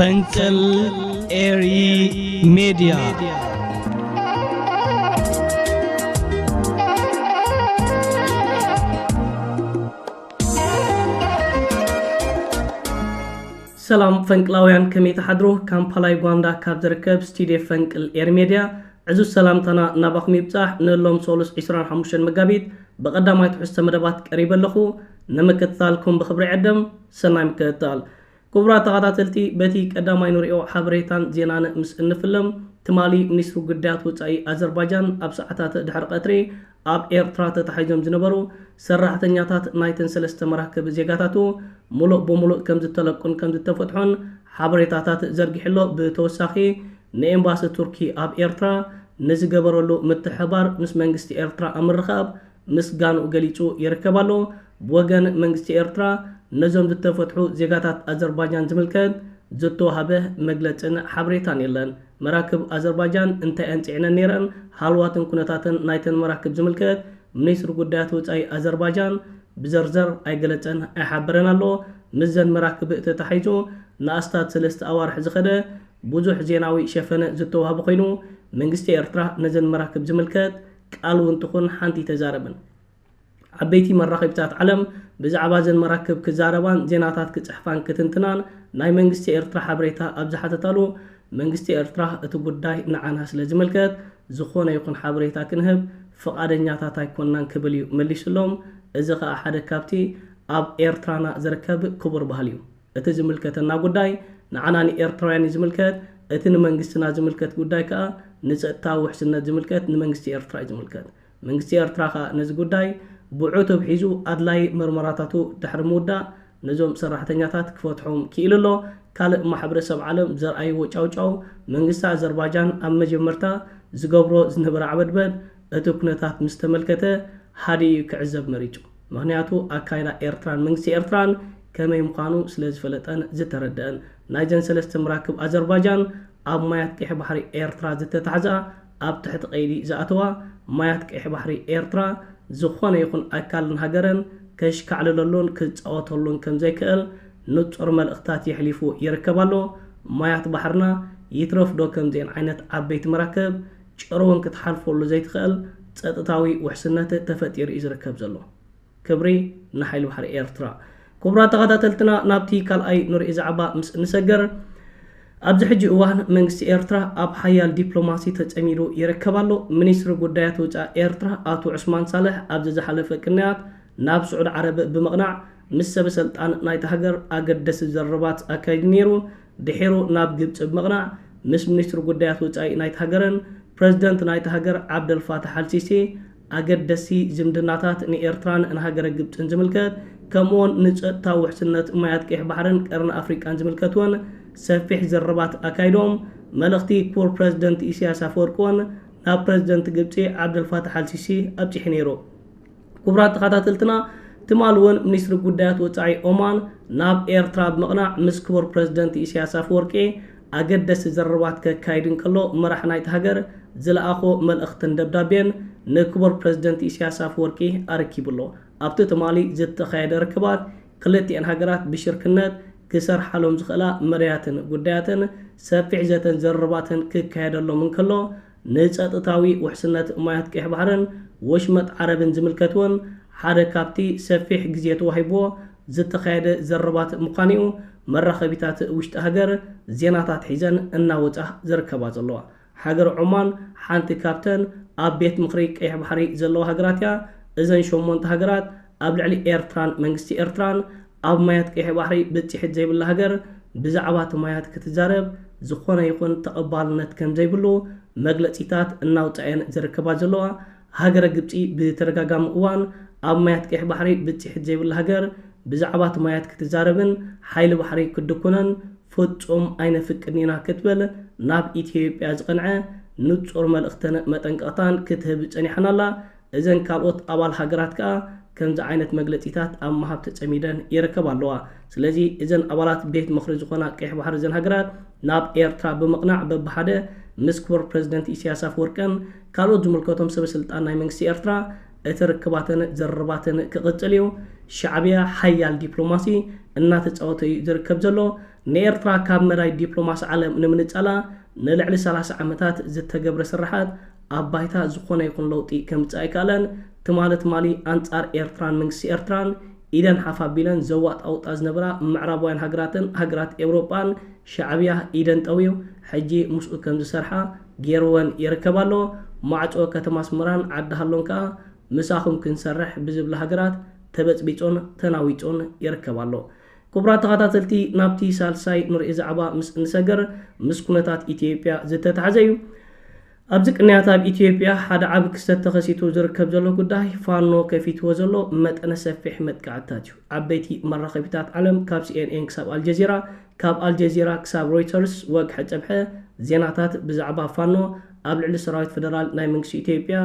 ፈንቅል ኤሪ ሚዲያ ሰላም ፈንቅላውያን ከመይ ተሓድሩ ካምፓላ ዩጋንዳ ካብ ዝርከብ ስቱድዮ ፈንቅል ኤሪ ሚዲያ ዕዙዝ ሰላምታና እናባኹም ይብጻሕ ንሎም ሶሉስ 25 መጋቢት በቀዳማይ ትሕዝቶ መደባት ቀሪበ ኣለኹ ንምክትታልኩም ብኽብሪ ዕድም ሰናይ ምክትታል ክቡራት ተኸታተልቲ በቲ ቀዳማይ ንሪኦ ሓበሬታን ዜናን ምስ እንፍለም ትማሊ ሚኒስትሩ ጉዳያት ወጻኢ ኣዘርባይጃን ኣብ ሰዓታት ድሕሪ ቀትሪ ኣብ ኤርትራ ተታሒዞም ዝነበሩ ሰራሕተኛታት ናይተን ሰለስተ መራከብ ዜጋታቱ ሙሉእ ብሙሉእ ከም ዝተለቁን ከም ዝተፈትሑን ሓበሬታታት ዘርጊሕሎ ብተወሳኺ ንኤምባሲ ቱርኪ ኣብ ኤርትራ ንዝገበረሉ ምትሕባር ምስ መንግስቲ ኤርትራ ኣምርኻብ ምስጋንኡ ገሊጹ ይርከባሎ ብወገን መንግስቲ ኤርትራ ነዞም ዝተፈትሑ ዜጋታት ኣዘርባይጃን ዝምልከት ዝተዋሃበ መግለጽን ሓበሬታን የለን መራክብ ኣዘርባይጃን እንታይ ኣንጽዕነን ነይረን ሃልዋትን ኩነታትን ናይተን መራክብ ዝምልከት ሚኒስትሪ ጉዳያት ወጻኢ ኣዘርባይጃን ብዘርዘር ኣይገለጸን ኣይሓበረን ኣሎ ምዘን መራክብ ተታሒዙ ንኣስታት 3 ኣዋርሕ ዝኸደ ብዙሕ ዜናዊ ሸፈነ ዝተዋሃበ ኮይኑ መንግስቲ ኤርትራ ነዘን መራክብ ዝምልከት ቃል እንትኹን ሓንቲ ተዛረብን ዓበይቲ መራኺብታት ዓለም ብዛዕባ ዘን መራክብ ክዛረባን ዜናታት ክጽሕፋን ክትንትናን ናይ መንግስቲ ኤርትራ ሓበሬታ ኣብ ዝሓተታሉ መንግስቲ ኤርትራ እቲ ጉዳይ ንዓና ስለ ዝምልከት ዝኾነ ይኹን ሓበሬታ ክንህብ ፈቃደኛታት ኣይኮንናን ክብል እዩ መሊሱሎም እዚ ከዓ ሓደ ካብቲ ኣብ ኤርትራና ዝርከብ ክቡር ባህሊ እዩ እቲ ዝምልከተና ጉዳይ ንዓና ንኤርትራውያን ዝምልከት እቲ ንመንግስትና ዝምልከት ጉዳይ ከዓ ንጸጥታዊ ውሕስነት ዝምልከት ንመንግስቲ ኤርትራ ዝምልከት መንግስቲ ኤርትራ ከዓ ነዚ ጉዳይ ብዑ ተብሒዙ ኣድላይ መርመራታቱ ድሕሪ ምውዳእ ነዞም ሰራሕተኛታት ክፈትሖም ክኢሉ ኣሎ ካልእ ማሕበረሰብ ዓለም ዘርኣይዎ ጫውጫው መንግስቲ ኣዘርባይጃን ኣብ መጀመርታ ዝገብሮ ዝነበረ ዓበድበድ እቲ ኩነታት ምስ ተመልከተ ሃዲኡ ክዕዘብ መሪጹ ምክንያቱ ኣካይዳ ኤርትራን መንግስቲ ኤርትራን ከመይ ምዃኑ ስለ ዝፈለጠን ዝተረድአን ናይዘን ሰለስተ መራክብ ኣዘርባይጃን ኣብ ማያት ቀይሕ ባሕሪ ኤርትራ ዝተታሕዛ ኣብ ትሕቲ ቀይዲ ዝኣተዋ ማያት ቀይሕ ባሕሪ ኤርትራ ዝኾነ ይኹን ኣካልን ሃገረን ከሽካዕልለሉን ክፃወተሉን ከም ዘይክእል ንጹር መልእኽታት የሕሊፉ ይርከባሎ ማያት ባሕርና ይትረፍዶ ከምዚአን ዓይነት ዓበይቲ መራከብ ጭሮውን ክትሓልፈሉ ዘይትኽእል ፀጥታዊ ውሕስነት ተፈጢሩ እዩ ዝርከብ ዘሎ ክብሪ ንሓይሊ ባሕሪ ኤርትራ ክቡራት ተኸታተልትና ናብቲ ካልኣይ ንሪኢ ዛዕባ ምስ እንሰገር ኣብዚ ሕጂ እዋን መንግስቲ ኤርትራ ኣብ ሓያል ዲፕሎማሲ ተጸሚዱ ይርከባሎ ሚኒስትሪ ጉዳያት ወጻኢ ኤርትራ ኣቶ ዑስማን ሳልሕ ኣብ ዝሓለፈ ቅንያት ናብ ስዑድ ዓረብ ብምቕናዕ ምስ ሰብ ስልጣን ናይቲ ሃገር ኣገደሲ ዘረባት ኣካይዱ ነይሩ ድሒሩ ናብ ግብፂ ብምቕናዕ ምስ ሚኒስትሪ ጉዳያት ወጻኢ ናይቲ ሃገርን ፕረዚደንት ናይቲ ሃገር ዓብደልፋታሕ አልሲሲ ኣገደሲ ዝምድናታት ንኤርትራን ንሃገረ ግብፅን ዝምልከት ከምኡውን ንፀጥታዊ ውሕስነት ማያት ቀይሕ ባሕርን ቀርኒ ኣፍሪቃን ዝምልከትውን ሰፊሕ ዘረባት ኣካይዶም መልእኽቲ ክቡር ፕረዚደንት ኢሳያስ ኣፈወርቂን ናብ ፕረዚደንት ግብፂ ዓብደልፋታሕ አልሲሲ ኣብፂሑ ነይሩ ክቡራት ተኸታተልትና ትማል እውን ሚኒስትሪ ጉዳያት ወጻኢ ኦማን ናብ ኤርትራ ብምቕናዕ ምስ ክቡር ፕረዚደንት ኢሳያስ ኣፈወርቂ ኣገደሲ ዘረባት ከካይድን ከሎ መራሒ ናይቲ ሃገር ዝለኣኾ መልእኽትን ደብዳቤን ንክቡር ፕረዚደንት ኢሳያስ ኣፈወርቂ ኣረኪቡሎ ኣብቲ ትማሊ ዝተኻየደ ርክባት ክልቲአን ሃገራት ብሽርክነት ክሰርሓሎም ዝኽእላ መርያትን ጉዳያትን ሰፊሕ ዘተን ዘረባትን ክካየደሎም እንከሎ ንፀጥታዊ ውሕስነት ማያት ቀይሕ ባሕርን ወሽመጥ ዓረብን ዝምልከትውን ሓደ ካብቲ ሰፊሕ ግዜ ተዋሂብዎ ዝተኻየደ ዘረባት ምዃኑ እዩ መራኸቢታት ውሽጢ ሃገር ዜናታት ሒዘን እናወፃ ዝርከባ ዘለዋ ሃገር ዑማን ሓንቲ ካብተን ኣብ ቤት ምክሪ ቀይሕ ባሕሪ ዘለዋ ሃገራት እያ እዘን 8 ሃገራት ኣብ ልዕሊ ኤርትራን መንግስቲ ኤርትራን ኣብ ማያት ቀይሕ ባሕሪ ብፅሒት ዘይብላ ሃገር ብዛዕባ ማያት ክትዛረብ ዝኾነ ይኹን ተቐባልነት ከም ዘይብሉ መግለፂታት እናውፅአን ዝርከባ ዘለዋ ሃገረ ግብፂ ብተደጋጋሚ እዋን ኣብ ማያት ቀይሕ ባሕሪ ብፅሒት ዘይብላ ሃገር ብዛዕባ ማያት ክትዛረብን ሓይሊ ባሕሪ ክድኩነን ፍጹም ኣይነፍቅድን ኢና ክትብል ናብ ኢትዮጵያ ዝቐንዐ ንጹር መልእኽትን መጠንቀቕታን ክትህብ ፀኒሓናላ እዘን ካልኦት ኣባል ሃገራት ከዓ ከምዚ ዓይነት መግለፂታት ኣብ ምሃብ ተጸሚደን ይርከባ ኣለዋ ስለዚ እዘን ኣባላት ቤት ምክሪ ዝኾና ቀይሕ ባሕሪ እዘን ሃገራት ናብ ኤርትራ ብምቕናዕ በብሓደ ምስ ክቡር ፕረዚደንት ኢሳያስ ኣፈወርቅን ካልኦት ዝምልከቶም ሰብ ስልጣን ናይ መንግስቲ ኤርትራ እቲ ርክባትን ዘረባትን ክቕፅል እዩ ሻዕብያ ሓያል ዲፕሎማሲ እናተጫወተ ዝርከብ ዘሎ ንኤርትራ ካብ መራይ ዲፕሎማሲ ዓለም ንምንጫላ ንልዕሊ 30 ዓመታት ዝተገብረ ስራሓት ኣብ ባይታ ዝኾነ ይኹን ለውጢ ከምፅእ ኣይከኣለን ትማለት ማሊ ኣንጻር ኤርትራን መንግስቲ ኤርትራን ኢደን ሓፋቢለን ዘዋጣውጣ ዝነበራ ምዕራባውያን ሃገራት ኤውሮጳን ሻዕብያ ኢደን ጠውዩ ሕጂ ምስኡ ከም ዝሰርሓ ገይርወን ይርከባሎ ማዕጾ ከተማ ኣስመራን ዓዲ ሃሎን ከዓ ምሳኹም ክንሰርሕ ብዝብላ ሃገራት ተበፅቢጮን ተናዊጮን ይርከባሎ ክቡራት ተኸታተልቲ ናብቲ ሳልሳይ ንርኢ ዛዕባ ምስ እንሰገር ምስ ኩነታት ኢትዮጵያ ዝተታሕዘ እዩ ኣብዚ ቅንያት ኣብ ኢትዮጵያ ሓደ ዓብ ክስተት ተኸሲቱ ዝርከብ ዘሎ ጉዳይ ፋኖ ከፊትዎ ዘሎ መጠነ ሰፊሕ መጥቃዕትታት እዩ ዓበይቲ መራኸቢታት ዓለም ካብ CNN ክሳብ ኣልጀዚራ ካብ ኣልጀዚራ ክሳብ ሮይተርስ ወግሐ ጨብሐ ዜናታት ብዛዕባ ፋኖ ኣብ ልዕሊ ሰራዊት ፌደራል ናይ መንግስቲ ኢትዮጵያ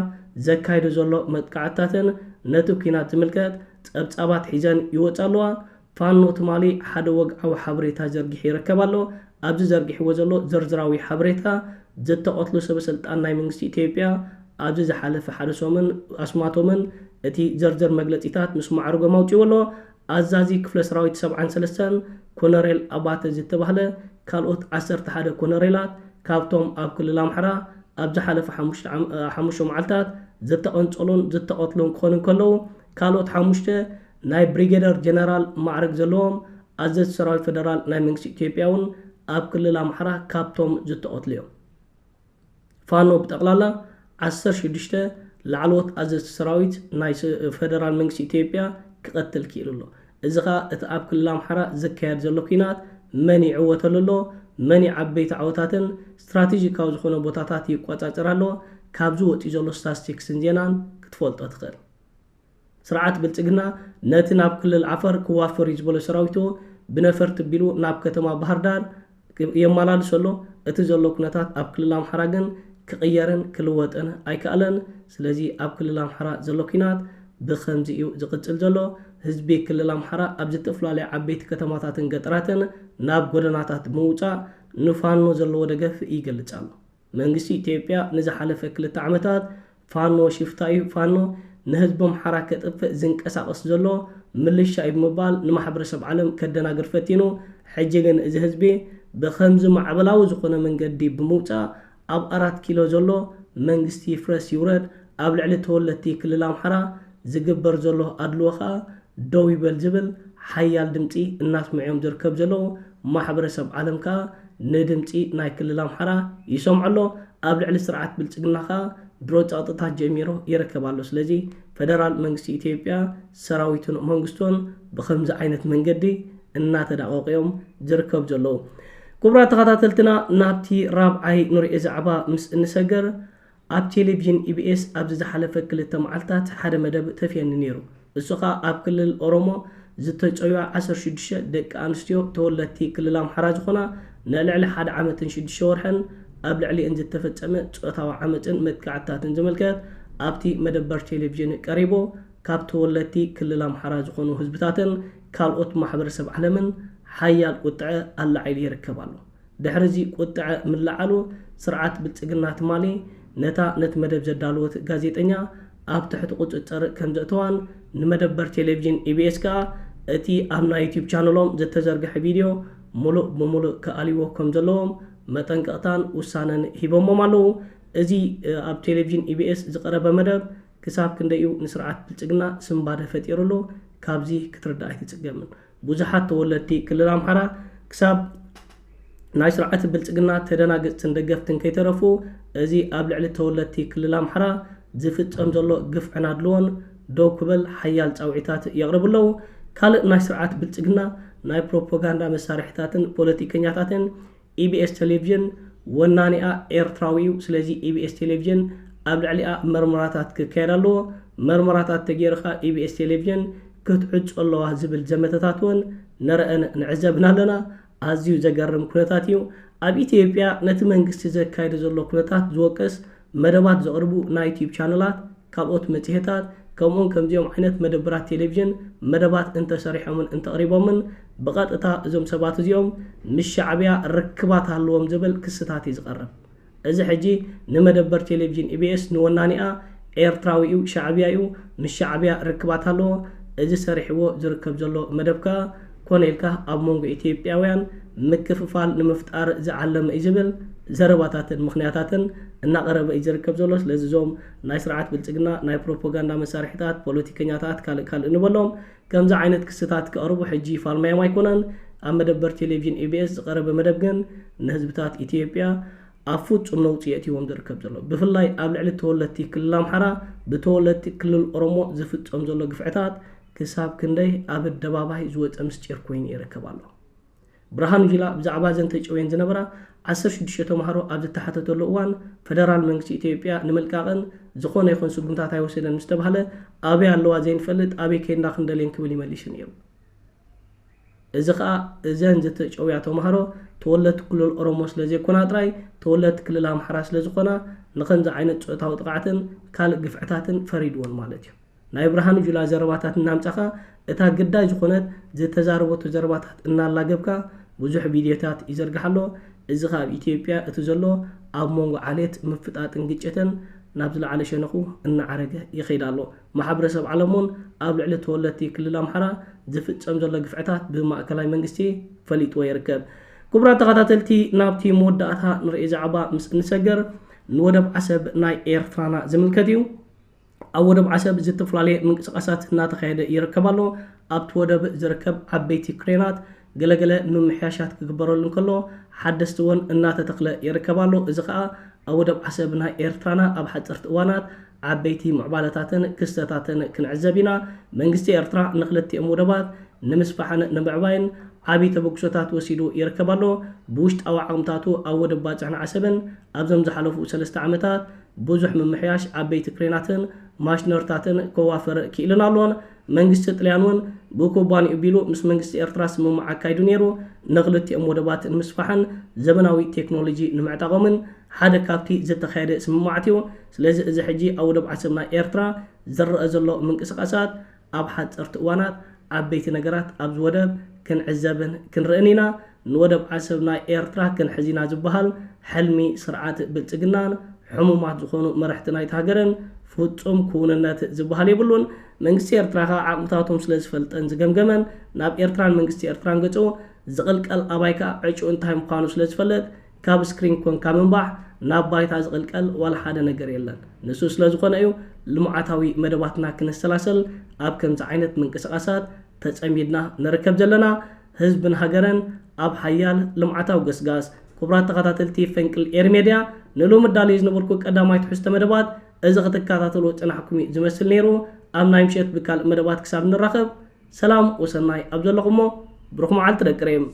ዘካይዱ ዘሎ መጥቃዕትታትን ነቲ ኩናት ዝምልከት ፀብፃባት ሒዘን ይወፃ ኣለዋ ፋኖ ትማሊ ሓደ ወግዓዊ ሓበሬታ ዘርጊሑ ይርከብ ኣሎ ኣብዚ ዘርጊሕዎ ዘሎ ዝርዝራዊ ሓበሬታ ዝተቐትሉ ሰበስልጣን ናይ መንግስቲ ኢትዮጵያ ኣብዚ ዝሓለፈ ሓደ ሰሙን ኣስማቶምን እቲ ዝርዝር መግለፂታት ምስ ማዕርጎም ኣውፂዎ ኣሎ ኣዛዚ ክፍለ ሰራዊት 73 ኮሎኔል ኣባተ ዝተባህለ ካልኦት 11 ኮሎኔላት ካብቶም ኣብ ክልል ኣምሓራ ኣብ ዝሓለፈ 5 መዓልታት ዝተቐንጨሉን ዝተቐትሉን ክኾኑ ከለዉ ካልኦት 5 ናይ ብሪጌደር ጀነራል ማዕርግ ዘለዎም ኣዘዝ ሰራዊት ፌደራል ናይ መንግስቲ ኢትዮጵያ እውን ኣብ ክልል ኣምሓራ ካብቶም ዝተቐትሉ እዮም ፋኖ ብጠቕላላ 16 ላዕለዎት ኣዘዝ ሰራዊት ናይ ፌደራል መንግስቲ ኢትዮጵያ ክቐትል ክኢሉ ኣሎ እዚ ኸ እቲ ኣብ ክልል ኣምሓራ ዝካየድ ዘሎ ኩናት መን ይዕወተሉ ኣሎ መን ዓበይቲ ዓወታትን ስትራቴጂካዊ ዝኾነ ቦታታት ይቆፃፀር ኣሎ ካብዚ ወፂኡ ዘሎ ስታቲስቲክስን ዜናን ክትፈልጦ ትኽእል ስርዓት ብልጽግና ነቲ ናብ ክልል ዓፈር ክዋፈር ዝበሎ ሰራዊቱ ብነፈርቲ ቢሉ ናብ ከተማ ባህር ዳር የመላልስ ኣሎ እቲ ዘሎ ኩነታት ኣብ ክልል ኣምሓራ ግን ክቕየርን ክልወጥን ኣይከኣለን ስለዚ ኣብ ክልል ኣምሓራ ዘሎ ኩናት ብኸምዚ እዩ ዝቕፅል ዘሎ ህዝቢ ክልል ኣምሓራ ኣብ ዝተፈላለዩ ዓበይቲ ከተማታትን ገጠራትን ናብ ጎደናታት ምውፃእ ንፋኖ ዘለዎ ደገፍ ይገልጽ ኣሎ መንግስቲ ኢትዮጵያ ንዝሓለፈ 2 ዓመታት ፋኖ ሽፍታ እዩ ፋኖ ንህዝቢ ኣምሓራ ከጥፍእ ዝንቀሳቐስ ዘሎ ምልሻ ብምባል ንማሕበረሰብ ዓለም ከደናግር ፈቲኑ ሕጂ ግን እዚ ህዝቢ ብኸምዚ ማዕበላዊ ዝኾነ መንገዲ ብምውፃእ ኣብ 4 ኪሎ ዘሎ መንግስቲ ይፍረስ ይውረድ ኣብ ልዕሊ ተወለድቲ ክልል ኣምሓራ ዝግበር ዘሎ ኣድልዎ ከዓ ደው ይበል ዝብል ሓያል ድምፂ እናስምዖም ዝርከብ ዘለዉ ማሕበረሰብ ዓለም ከዓ ንድምፂ ናይ ክልል ኣምሓራ ይሰምዐሎ ኣብ ልዕሊ ስርዓት ብልጽግና ከዓ ድሮ ጸጥታት ጀሚሮ ይርከባሉ ስለዚ ፌደራል መንግስቲ ኢትዮጵያ ሰራዊቱን መንግስቱን ብኸምዚ ዓይነት መንገዲ እናተዳቀቆም ዝርከብ ዘለዉ ክቡራት ተኸታተልትና ናብቲ ራብዓይ ንሪኦ ዛዕባ ምስ እንሰገር ኣብ ቴሌቪዥን ኢቢኤስ ኣብዚ ዝሓለፈ 2 መዓልታት ሓደ መደብ ተፍየኒ ነይሩ እሱ ከዓ ኣብ ክልል ኦሮሞ ዝተጨውያ 16 ደቂ ኣንስትዮ ተወለድቲ ክልል ኣምሓራ ዝኾና ንልዕሊ 1 ዓመትን 6 ወርሕን ኣብ ልዕሊአን ዝተፈጸመ ፆታዊ ዓመፅን መጥቃዕትታትን ዝምልከት ኣብቲ መደበር ቴሌቪዥን ቀሪቦ ካብ ተወለድቲ ክልል ኣምሓራ ዝኾኑ ህዝብታትን ካልኦት ማሕበረሰብ ዓለምን ሓያል ቁጥዐ ኣላዒሉ ይርከብ ኣሎ ድሕሪዚ ቁጥዐ ምልዓሉ ስርዓት ብልጽግና ትማሊ ነቲ መደብ ዘዳልወት ጋዜጠኛ ኣብ ትሕቲ ቁፅፅር ከም ዘእተዋን ንመደበር ቴሌቪዥን ኢቢኤስ ከዓ እቲ ኣብ ናይ ዩቲዩብ ቻነሎም ዝተዘርግሐ ቪድዮ ሙሉእ ብሙሉእ ከኣሊዎ ከም ዘለዎም መጠንቀቕታን ውሳነን ሂቦሞም ኣለዉ እዚ ኣብ ቴሌቪዥን ኢቢኤስ ዝቐረበ መደብ ክሳብ ክንደዩ ንስርዓት ብልጽግና ስምባደ ፈጢሩሉ ካብዚ ክትርዳእ ኣይትጽገምን ብዙሓት ተወለድቲ ክልል ኣምሓራ ክሳብ ናይ ስርዓት ብልጽግና ተደናገፅትን ደገፍትን ከይተረፉ እዚ ኣብ ልዕሊ ተወለድቲ ክልል ኣምሓራ ዝፍጸም ዘሎ ግፍዕን ኣድልዎን ደው ክብል ሓያል ጻውዒታት የቕርቡ ኣለዉ ካልእ ናይ ስርዓት ብልጽግና ናይ ፕሮፓጋንዳ መሳርሕታትን ፖለቲከኛታትን ኢቢኤስ ቴሌቪዥን ወናኒኣ ኤርትራዊ እዩ ስለዚ ኢቢኤስ ቴሌቪዥን ኣብ ልዕሊኣ መርመራታት ክካየድ ኣለዎ መርመራታት ተገይርኻ ኢቢኤስ ቴሌቪዥን ክትዕጮ ኣለዋ ዝብል ዘመተታት እውን ነርአን ንዕዘብና ኣለና ኣዝዩ ዘገርም ኩነታት እዩ ኣብ ኢትዮጵያ ነቲ መንግስቲ ዘካይዱ ዘሎ ኩነታት ዝወቅስ መደባት ዘቕርቡ ናይ ዩቲዩብ ቻነላት ካልኦት መጽሔታት ከምኡውን ከምዚኦም ዓይነት መደበራት ቴሌቪዥን መደባት እንተሰሪሖምን እንተቕሪቦምን ብቐጥታ እዞም ሰባት እዚኦም ምስ ሻዕብያ ርክባት ኣለዎም ዝብል ክስታት እዩ ዝቐርብ እዚ ሕጂ ንመደበር ቴሌቪዥን ኢቢኤስ ንወናኒኣ ኤርትራዊ እዩ ሻዕብያ እዩ ምስ ሻዕብያ ርክባት ኣለዎ እዚ ሰሪሕዎ ዝርከብ ዘሎ መደብካ ኮነልካ ኣብ ሞንጎ ኢትዮጵያውያን ምክፍፋል ንምፍጣር ዝዓለመ ይዝብል ዘረባታትን ምኽንያታትን እናቀረበ ይዝርከብ ዘሎ ስለዚ ዞም ናይ ስርዓት ብልጽግና ናይ ፕሮፓጋንዳ መሳርሒታት ፖለቲከኛታት ካልእ ንበሎም ከምዛ ዓይነት ክስታት ከቅርቡ ሕጂ ፋልማዮም ኣይኮነን ኣብ መደበር ቴሌቪዥን ኢቢኤስ ዝቀረበ መደብ ግን ንህዝብታት ኢትዮጵያ ኣፍጹም ነውጽኢት እዮም ዝርከብ ዘሎ ብፍላይ ኣብ ልዕሊ ተወለድቲ ክልል ኣምሓራ ብተወለድቲ ክልል ኦሮሞ ዝፍጸም ዘሎ ግፍዕታት ክሳብ ክንደይ ኣብ ኣደባባይ ዝወፀ ምስጢር ኮይኑ ይርከብ ኣሎ ብርሃኑ ጁላ ብዛዕባ ዘንተ ጨወን ዝነበራ 16 ተማሃሮ ኣብ ዝተሓተተሉ እዋን ፌደራል መንግስቲ ኢትዮጵያ ንምልቃቕን ዝኾነ ይኹን ስጉምታት ኣይወሰደን ምስ ተባሃለ ኣበይ ኣለዋ ዘይንፈልጥ ኣበይ ከይድና ክንደልየን ክብል ይመልስ ነይሩ እዚ ከዓ እዘን ዝተጨውያ ተማሃሮ ተወለድቲ ክልል ኦሮሞ ስለዘይኮና ጥራይ ተወለድቲ ክልል ኣምሓራ ስለዝኾና ንኸምዚ ዓይነት ፆታዊ ጥቃዕትን ካልእ ግፍዕታትን ፈሪድዎን ማለት እዩ ናይ ብርሃኑ ጁላ ዘረባታት እናምጻኻ እታ ግዳይ ዝኾነት ዝተዛረበቱ ዘረባታት እናላገብካ ብዙሕ ቪድዮታት ይዘርግሓሎ እዚ ካብ ኢትዮጵያ እቲ ዘሎ ኣብ ሞንጎ ዓሌት ምፍጣጥን ግጭትን ናብ ዝለዓለ ሸነኹ እናዓረገ ይኸይድ ኣሎ ማሕበረሰብ ዓለሙን ኣብ ልዕሊ ተወለድቲ ክልል ኣምሓራ ዝፍጸም ዘሎ ግፍዕታት ብማእከላይ መንግስቲ ፈሊጥዎ ይርከብ ክቡራት ተኸታተልቲ ናብቲ መወዳእታ ንርኢ ዛዕባ ምስ እንሰገር ንወደብ ዓሰብ ናይ ኤርትራና ዝምልከት እዩ ኣብ ወደብ ዓሰብ ዝተፈላለዩ ምንቅስቃሳት እናተካየደ ይርከብ ኣሎ ኣብቲ ወደብ ዝርከብ ዓበይቲ ክሬናት ገለገለ ምምሕያሻት ክግበረሉ እንከሎ ሓደስቲ እውን እናተተክለ ይርከብ ኣሎ እዚ ከዓ ኣብ ወደብ ዓሰብ ናይ ኤርትራና ኣብ ሓፀርቲ እዋናት ዓበይቲ ምዕባለታትን ክስተታትን ክንዕዘብ ኢና መንግስቲ ኤርትራ ንክልቲኦም ወደባት ንምስፋሕን ንምዕባይን ዓብይ ተበግሶታት ወሲዱ ይርከብ ኣሎ ብውሽጣዊ ዓቕምታቱ ኣብ ወደብ ባፅሕን ዓሰብን ኣብዞም ዝሓለፉ 3 ዓመታት ብዙሕ ምምሕያሽ ዓበይቲ ክሬናትን ማሽነርታትን ከዋፈር ክኢልን ኣሎን መንግስቲ ጥልያን እውን ብኩባንኡ ቢሉ ምስ መንግስቲ ኤርትራ ስምምዕ ኣካይዱ ነይሩ ንክልቲኦም ወደባት ንምስፋሕን ዘመናዊ ቴክኖሎጂ ንምዕጣቆምን ሓደ ካብቲ ዝተካየደ ስምምዓት እዩ ስለዚ እዚ ሕጂ ኣብ ወደብ ዓሰብ ናይ ኤርትራ ዝረአ ዘሎ ምንቅስቃሳት ኣብ ሓፀርቲ እዋናት ዓበይቲ ነገራት ኣብዚ ወደብ ክንዕዘብን ክንርእን ኢና ንወደብ ዓሰብ ናይ ኤርትራ ክንሕዚና ዝበሃል ሕልሚ ስርዓት ብልጽግናን ሕሙማት ዝኾኑ መራሕቲ ናይቲ ሃገርን ፍጹም ክውንነት ዝበሃል ይብሉን መንግስቲ ኤርትራ ከዓ ዓቕምታቶም ስለ ዝፈልጠን ዝገምገመን ናብ ኤርትራን መንግስቲ ኤርትራን ገጹ ዝቕልቀል ኣባይካ ዕጩ እንታይ ምዃኑ ስለ ዝፈልጥ ካብ ስክሪን ኮንካ ምንባሕ ናብ ባይታ ዝቕልቀል ዋላ ሓደ ነገር የለን ንሱ ስለ ዝኾነ እዩ ልምዓታዊ መደባትና ክንሰላሰል ኣብ ከምዚ ዓይነት ምንቅስቃሳት ተጸሚድና ንርከብ ዘለና ህዝብን ሃገርን ኣብ ሓያል ልምዓታዊ ገስጋስ ክቡራት ተኸታተልቲ ፈንቅል ኤር ሜድያ ንሎሚ ዳልዩ ዝነበርኩ ቀዳማይ ትሕዝቶ መደባት እዚ ክትከታተሉ ጽናሕኩም ዝመስል ነይሩ ኣብ ናይ ምሸት ብካልእ መደባት ክሳብ ንራኸብ ሰላም ወሰናይ ኣብ ዘለኹሞ ብሩኽ መዓልቲ ደቅሬም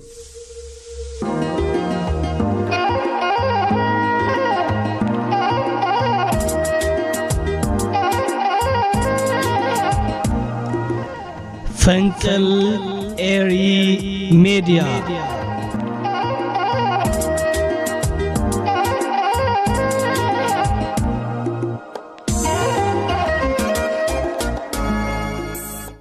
ፈንቅል ኤሪ ሜድያ